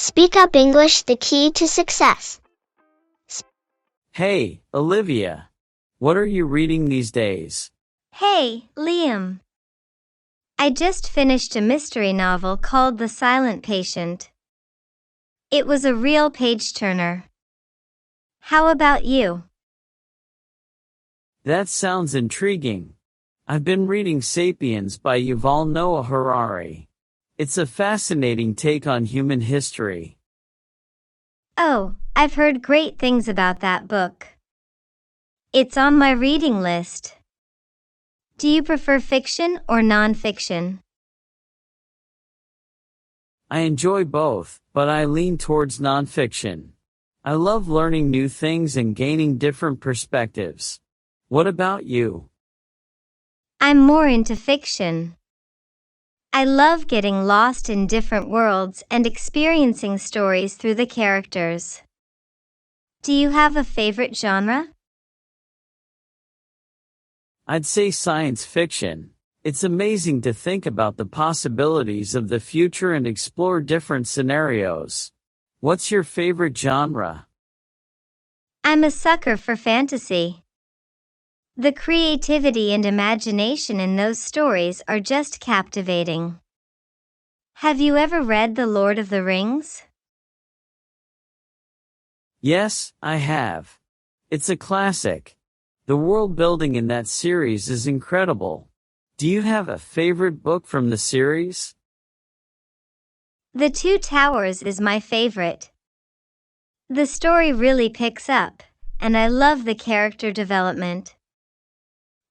Speak Up English, the key to success. Hey, Olivia. What are you reading these days? Hey, Liam. I just finished a mystery novel called The Silent Patient. It was a real page-turner. How about you? That sounds intriguing. I've been reading Sapiens by Yuval Noah Harari. It's a fascinating take on human history. Oh, I've heard great things about that book. It's on my reading list. Do you prefer fiction or nonfiction? I enjoy both, but I lean towards nonfiction. I love learning new things and gaining different perspectives. What about you? I'm more into fiction. I love getting lost in different worlds and experiencing stories through the characters. Do you have a favorite genre? I'd say science fiction. It's amazing to think about the possibilities of the future and explore different scenarios. What's your favorite genre? I'm a sucker for fantasy. The creativity and imagination in those stories are just captivating. Have you ever read The Lord of the Rings? Yes, I have. It's a classic. The world building in that series is incredible. Do you have a favorite book from the series? The Two Towers is my favorite. The story really picks up, and I love the character development.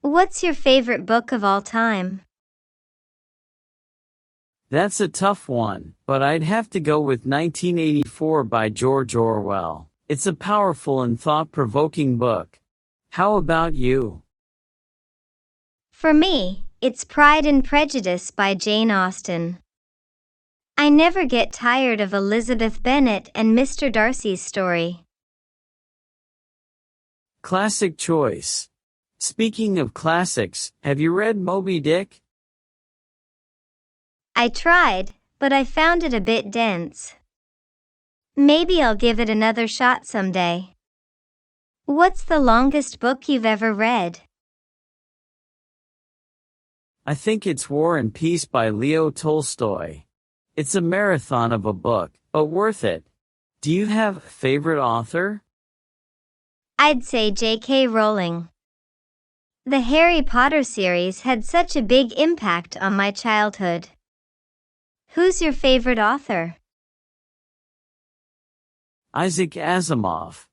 What's your favorite book of all time? That's a tough one, but I'd have to go with 1984 by George Orwell. It's a powerful and thought-provoking book. How about you? For me, it's Pride and Prejudice by Jane Austen. I never get tired of Elizabeth Bennet and Mr. Darcy's story. Classic choice. Speaking of classics, have you read Moby Dick? I tried, but I found it a bit dense. Maybe I'll give it another shot someday. What's the longest book you've ever read? I think it's War and Peace by Leo Tolstoy. It's a marathon of a book, but worth it. Do you have a favorite author? I'd say J.K. Rowling. The Harry Potter series had such a big impact on my childhood. Who's your favorite author? Isaac Asimov.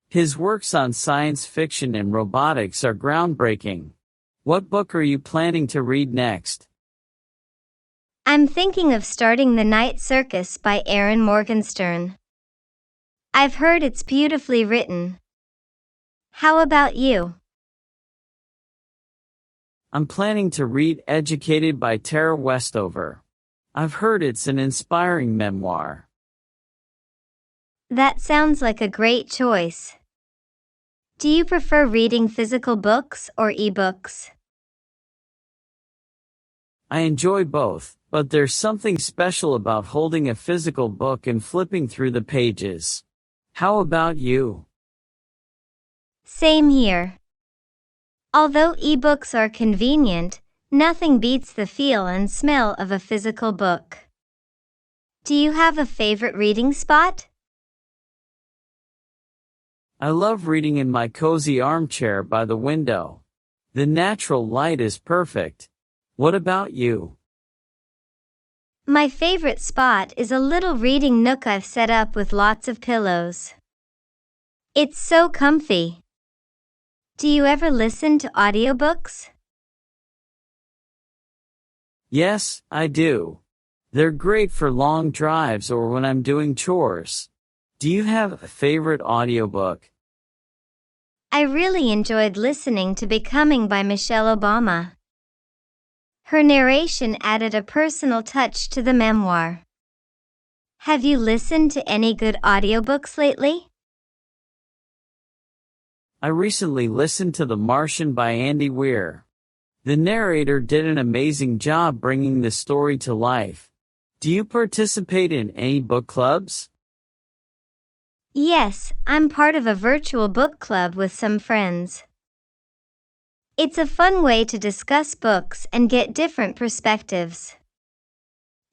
His works on science fiction and robotics are groundbreaking. What book are you planning to read next? I'm thinking of starting The Night Circus by Erin Morgenstern. I've heard it's beautifully written. How about you? I'm planning to read Educated by Tara Westover. I've heard it's an inspiring memoir. That sounds like a great choice. Do you prefer reading physical books or ebooks? I enjoy both, but there's something special about holding a physical book and flipping through the pages. How about you? Same here. Although ebooks are convenient, nothing beats the feel and smell of a physical book. Do you have a favorite reading spot? I love reading in my cozy armchair by the window. The natural light is perfect. What about you? My favorite spot is a little reading nook I've set up with lots of pillows. It's so comfy. Do you ever listen to audiobooks? Yes, I do. They're great for long drives or when I'm doing chores. Do you have a favorite audiobook? I really enjoyed listening to Becoming by Michelle Obama. Her narration added a personal touch to the memoir. Have you listened to any good audiobooks lately? I recently listened to The Martian by Andy Weir. The narrator did an amazing job bringing the story to life. Do you participate in any book clubs? Yes, I'm part of a virtual book club with some friends. It's a fun way to discuss books and get different perspectives.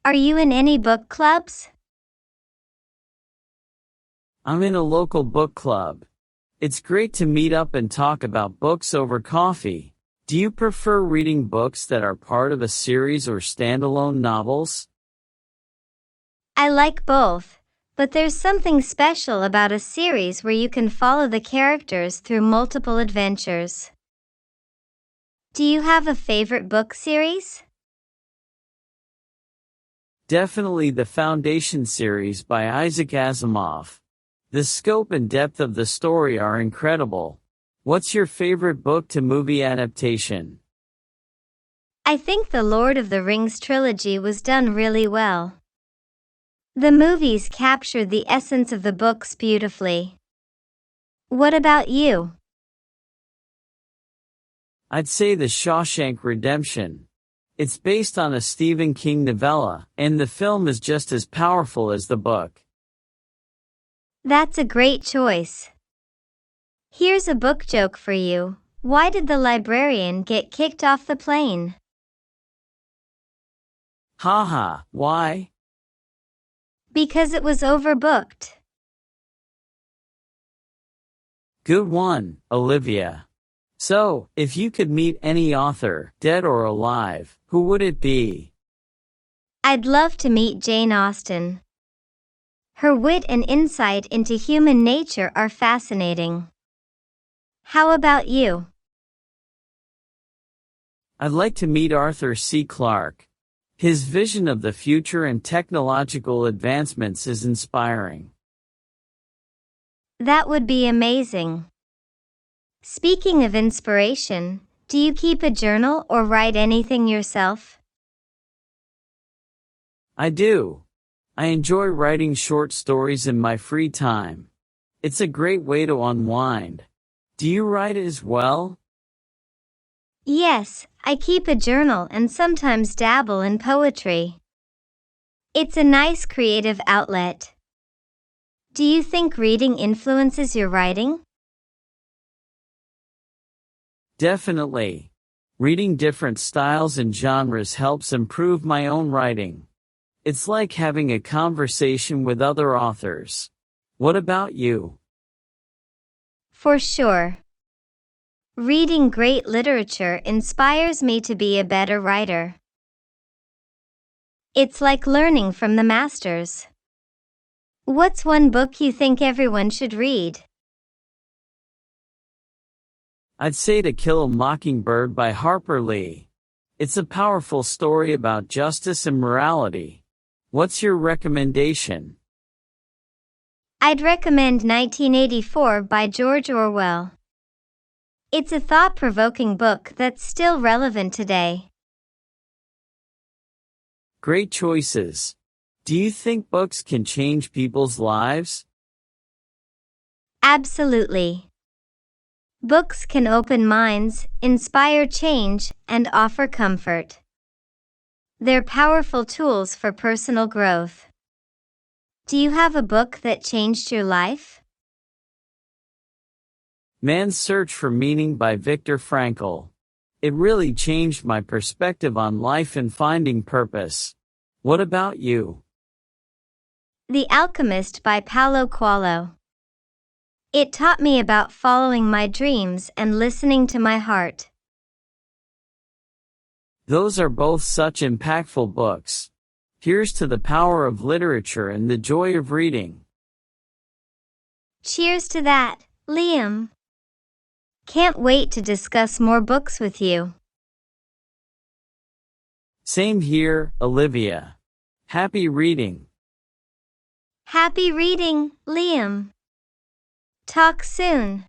Are you in any book clubs? I'm in a local book club. It's great to meet up and talk about books over coffee. Do you prefer reading books that are part of a series or standalone novels? I like both, but there's something special about a series where you can follow the characters through multiple adventures. Do you have a favorite book series? Definitely the Foundation series by Isaac Asimov. The scope and depth of the story are incredible. What's your favorite book to movie adaptation? I think the Lord of the Rings trilogy was done really well. The movies captured the essence of the books beautifully. What about you? I'd say The Shawshank Redemption. It's based on a Stephen King novella, and the film is just as powerful as the book. That's a great choice. Here's a book joke for you. Why did the librarian get kicked off the plane? Haha, why? Because it was overbooked. Good one, Olivia. So, if you could meet any author, dead or alive, who would it be? I'd love to meet Jane Austen. Her wit and insight into human nature are fascinating. How about you? I'd like to meet Arthur C. Clarke. His vision of the future and technological advancements is inspiring. That would be amazing. Speaking of inspiration, do you keep a journal or write anything yourself? I do. I enjoy writing short stories in my free time. It's a great way to unwind. Do you write as well? Yes, I keep a journal and sometimes dabble in poetry. It's a nice creative outlet. Do you think reading influences your writing? Definitely. Reading different styles and genres helps improve my own writing. It's like having a conversation with other authors. What about you? For sure. Reading great literature inspires me to be a better writer. It's like learning from the masters. What's one book you think everyone should read? I'd say To Kill a Mockingbird by Harper Lee. It's a powerful story about justice and morality. What's your recommendation? I'd recommend 1984 by George Orwell. It's a thought-provoking book that's still relevant today. Great choices. Do you think books can change people's lives? Absolutely. Books can open minds, inspire change, and offer comfort. They're powerful tools for personal growth. Do you have a book that changed your life? Man's Search for Meaning by Viktor Frankl. It really changed my perspective on life and finding purpose. What about you? The Alchemist by Paulo Coelho. It taught me about following my dreams and listening to my heart. Those are both such impactful books. Here's to the power of literature and the joy of reading. Cheers to that, Liam. Can't wait to discuss more books with you. Same here, Olivia. Happy reading. Happy reading, Liam. Talk soon.